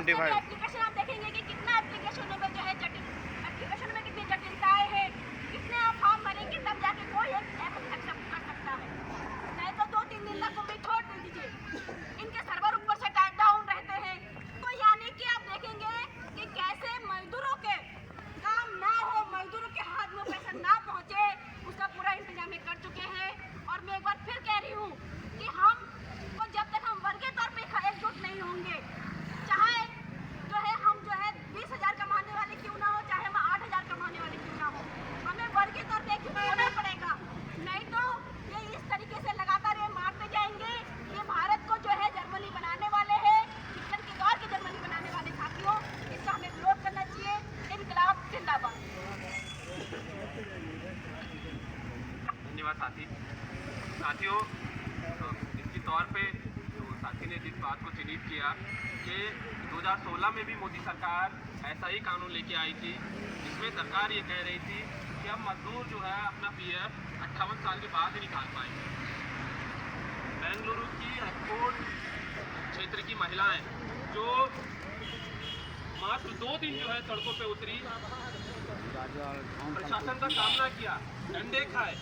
75। Application आप देखेंगे कि कितना एप्लीकेशनों में जो है एप्लीकेशन में कितनी जटिलताएं हैं, कितने आप फॉर्म भरेंगे तब जाके कोई एक एक्सेप्ट कर सकता है, नहीं तो 2-3 दिन तक उम्मीद छोड़ दीजिए। इनके सर्वर ऊपर से डाउन रहते हैं, तो यानी कि आप देखेंगे कि कैसे मजदूरों के काम ना हो, मजदूरों के हाथ में पैसा ना पहुंचे, उसका पूरा इंतजाम कर चुके हैं। और मैं एक बार फिर कह रही हूँ कि हम जब तक हम वर्गीय तौर पे एकजुट नहीं होंगे, चाहे जो है हम जो है 20,000 कमाने वाले क्यों ना हो, चाहे हम 8,000 कमाने वाले क्यों ना हो, हमें वर्गीय तौर पे एकजुट होना पड़ेगा। नहीं तो ये इस तरीके से लगातार ये मारते जाएंगे। ये भारत को जो है जर्मनी बनाने वाले हैं, हिटलर के दौर की जर्मनी बनाने वाले साथियों, इसका हमें विरोध करना चाहिए। इनकलाब जिंदाबाद। धन्यवाद साथियों, इसके तौर पे जो साथी ने जिस बात को चिन्हित किया कि 2016 में भी मोदी सरकार ऐसा ही कानून लेके आई थी, जिसमें सरकार ये कह रही थी कि अब मजदूर जो है अपना पीएफ 58 साल के बाद ही निकाल पाएंगे। बेंगलुरु की एक्सपोर्ट क्षेत्र की महिलाएं जो मात्र 2 दिन जो है सड़कों पे उतरी, प्रशासन का सामना किया, डंडे खाए,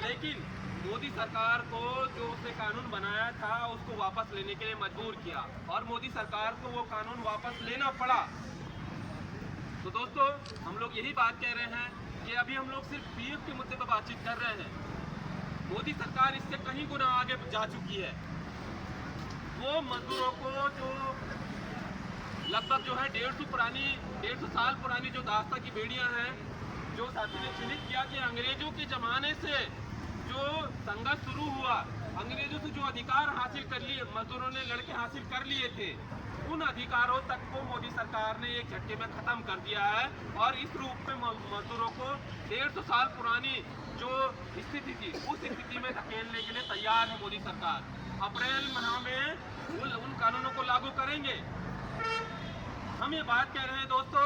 लेकिन मोदी सरकार को जो उसने कानून बनाया था उसको वापस लेने के लिए मजबूर किया और मोदी सरकार को वो कानून वापस लेना पड़ा। तो दोस्तों, हम लोग यही बात कह रहे हैं कि अभी हम लोग सिर्फ पीएफ के मुद्दे पर बातचीत कर रहे हैं। मोदी सरकार इससे कहीं गुना आगे जा चुकी है। वो मजदूरों को जो लगभग जो है 150 साल पुरानी जो दास्ता की बेड़ियां हैं, जो साथी ने चिन्हित किया कि अंग्रेजों के जमाने से जो संघर्ष शुरू हुआ, अंग्रेजों से जो अधिकार हासिल कर लिए मजदूरों ने लड़के हासिल कर लिए थे, उन अधिकारों तक को मोदी सरकार ने एक झटके में खत्म कर दिया है। और इस रूप में मजदूरों को 150 साल पुरानी जो स्थिति थी उस स्थिति में धकेलने के लिए तैयार है मोदी सरकार। अप्रैल माह में उन कानूनों को लागू करेंगे। हम ये बात कह रहे हैं दोस्तों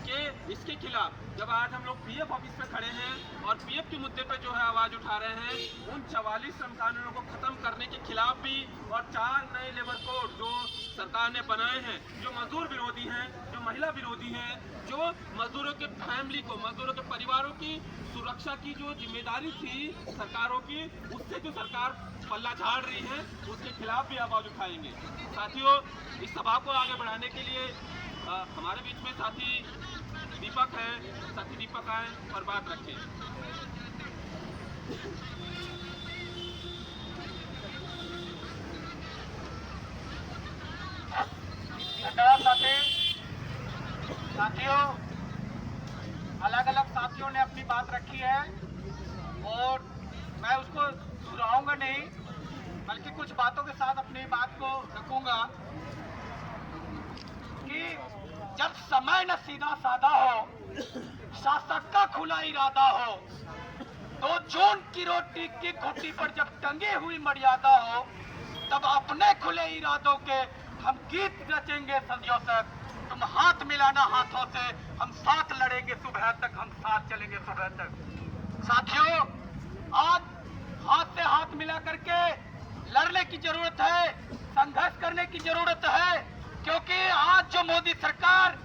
कि इसके खिलाफ जब आज हम लोग पीएफ ऑफिस पे खड़े हैं और पीएफ के मुद्दे पे जो है आवाज उठा रहे हैं, उन 44 श्रम कानूनों को खत्म करने के खिलाफ भी, और 4 नए लेबर कोड जो सरकार ने बनाए हैं, जो मजदूर विरोधी हैं, जो महिला विरोधी हैं, जो मजदूरों के फैमिली को, मजदूरों के परिवारों की सुरक्षा की जो जिम्मेदारी थी सरकारों की, उससे जो सरकार पल्ला झाड़ रही है, उसके खिलाफ भी आवाज उठाएंगे। साथियों, इस सभा को आगे बढ़ाने के लिए हमारे बीच में साथी दीपक आए और बात रखें। साथियों, अलग अलग साथियों ने अपनी बात रखी है और मैं उसको दोहराऊंगा नहीं, बल्कि कुछ बातों के साथ अपनी बात को रखूंगा कि जब समय न सीधा साधा हो, शासक का खुला इरादा हो, तो जून की रोटी की खूंटी पर जब टंगी हुई मर्यादा हो, तब अपने खुले इरादों के हम गीत रचेंगे सदियों तक। तुम हाथ मिलाना हाथों से, हम साथ लड़ेंगे सुबह तक, हम साथ चलेंगे सुबह तक। साथियों, आज हाथ से हाथ मिला करके लड़ने की जरूरत है, संघर्ष करने की जरूरत है, क्योंकि आज जो मोदी सरकार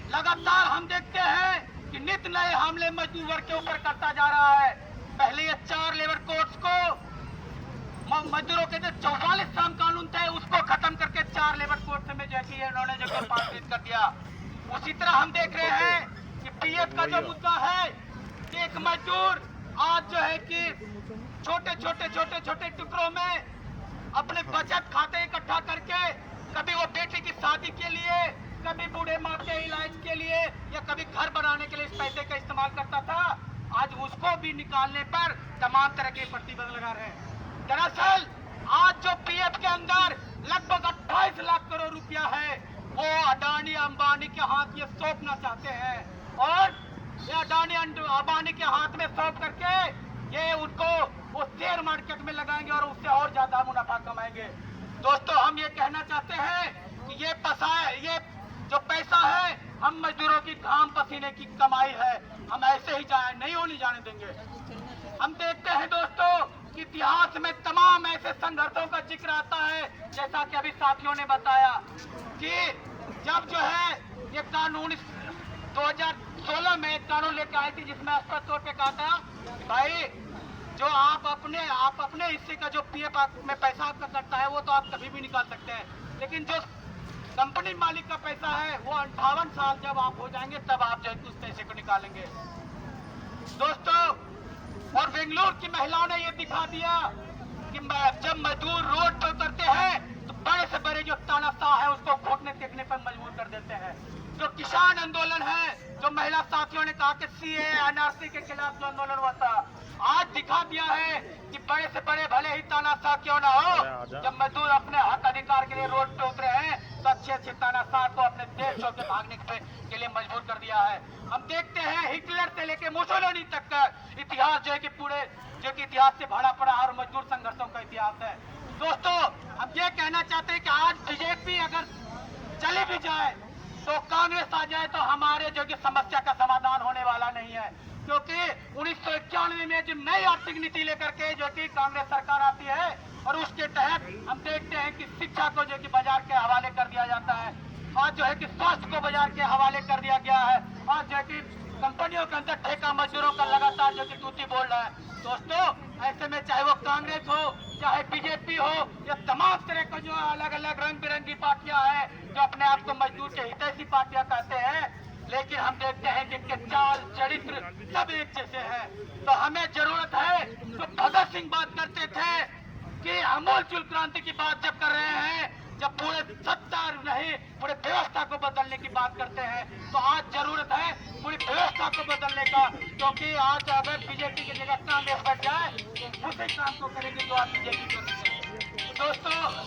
लगातार हम देखते हैं कि नित नए हमले मजदूर वर्ग के ऊपर करता जा रहा है। पहले ये 4 लेबर कोड्स को, मजदूरों के जो 44 श्रम कानून थे उसको खत्म करके 4 लेबर कोड में जो कि इन्होंने जो पास कर दिया। उसी तरह हम देख रहे हैं कि पीएफ का जो मुद्दा है, एक मजदूर आज जो है कि छोटे छोटे टुकड़ों में अपने बचत खाते इकट्ठा करके कभी वो बेटी की शादी के लिए, कभी बूढ़े माँ के इलाज के लिए, या कभी घर बनाने के लिए इस पैसे का इस्तेमाल करता था, आज उसको भी निकालने पर तमाम तरह के प्रतिबंध लगा रहे हैं। दरअसल आज जो पीएफ के अंदर लगभग 28 लाख करोड़ रुपया है, वो अडानी अंबानी के हाथ ये सौंपना चाहते हैं, और ये अडानी अंबानी के हाथ में सौंप करके ये उनको वो शेयर मार्केट में लगाएंगे और उससे और ज्यादा मुनाफा कमाएंगे। दोस्तों, हम ये कहना चाहते हैं कि ये जो पैसा है, हम मजदूरों की घाम पसीने की कमाई है, हम ऐसे ही नहीं होने जाने देंगे। हम देखते हैं दोस्तों कि इतिहास में तमाम ऐसे संघर्षों का जिक्र आता है, जैसा कि अभी साथियों ने बताया कि जब जो है ये कानून 2016 में एक कानून लेकर आई थी, जिसमें स्पष्ट तौर पे कहा था कि भाई जो आप अपने हिस्से का जो पीएफ में पैसा आपका कटता है वो तो आप कभी भी निकाल सकते हैं, लेकिन जो कंपनी मालिक का पैसा है वो 58 साल जब आप हो जाएंगे तब आप जो है उस पैसे को निकालेंगे। दोस्तों, और बेंगलुरु की महिलाओं ने ये दिखा दिया कि जब मजदूर रोड पर उतरते हैं तो बड़े से बड़े जो तानाशाह है उसको घोटने देखने पर मजबूर कर देते हैं। जो किसान आंदोलन है, जो महिला साथियों ने कहा कि सीए एनआरसी के खिलाफ जो आंदोलन हुआ था, आज दिखा दिया है कि बड़े से बड़े भले ही तानाशाह क्यों ना हो, जब मजदूर अपने हक अधिकार के लिए रोड पे उतरे हैं तो अच्छे तानाशाह को अपने देश छोड़ के भागने के लिए मजबूर कर दिया है। हम देखते हैं हिटलर से लेके मुसोलिनी तक का इतिहास जो है कि पूरे जो कि इतिहास से भरा पड़ा और मजदूर संघर्षों का इतिहास है। दोस्तों, हम ये कहना चाहते हैं कि आज बीजेपी अगर चली भी जाए तो कांग्रेस आ जाए तो हमारे जो कि समस्या का समाधान होने वाला नहीं है, क्योंकि 1991 में जो नई आर्थिक नीति लेकर के जो कि कांग्रेस सरकार आती है और उसके तहत हम देखते हैं कि शिक्षा को जो कि बाजार के हवाले कर दिया जाता है, आज जो है कि स्वास्थ्य को बाजार के हवाले कर दिया गया है, आज जो है कि कंपनियों के अंदर ठेका मजदूरों का लगातार जो कि टूटी बोल रहा है। दोस्तों, ऐसे में चाहे वो कांग्रेस हो चाहे बीजेपी हो या तमाम तरह का जो अलग अलग रंग बिरंगी पार्टियां हैं जो अपने आप को मजदूर के हितैषी पार्टियां कहते हैं, लेकिन हम देखते हैं कि इनके चाल चरित्र सब एक जैसे हैं। तो हमें जरूरत है, जो भगत सिंह बात करते थे कि अमूलचूल क्रांति की बात जब कर रहे हैं, जब पूरे सत्ता नहीं पूरे व्यवस्था को बदलने की बात करते हैं, तो आज जरूरत है पूरी व्यवस्था को बदलने का, क्योंकि आज अगर बीजेपी की जगह कांग्रेस बैठ जाए तो उसी काम को करेंगे जो आप बीजेपी को। दोस्तों,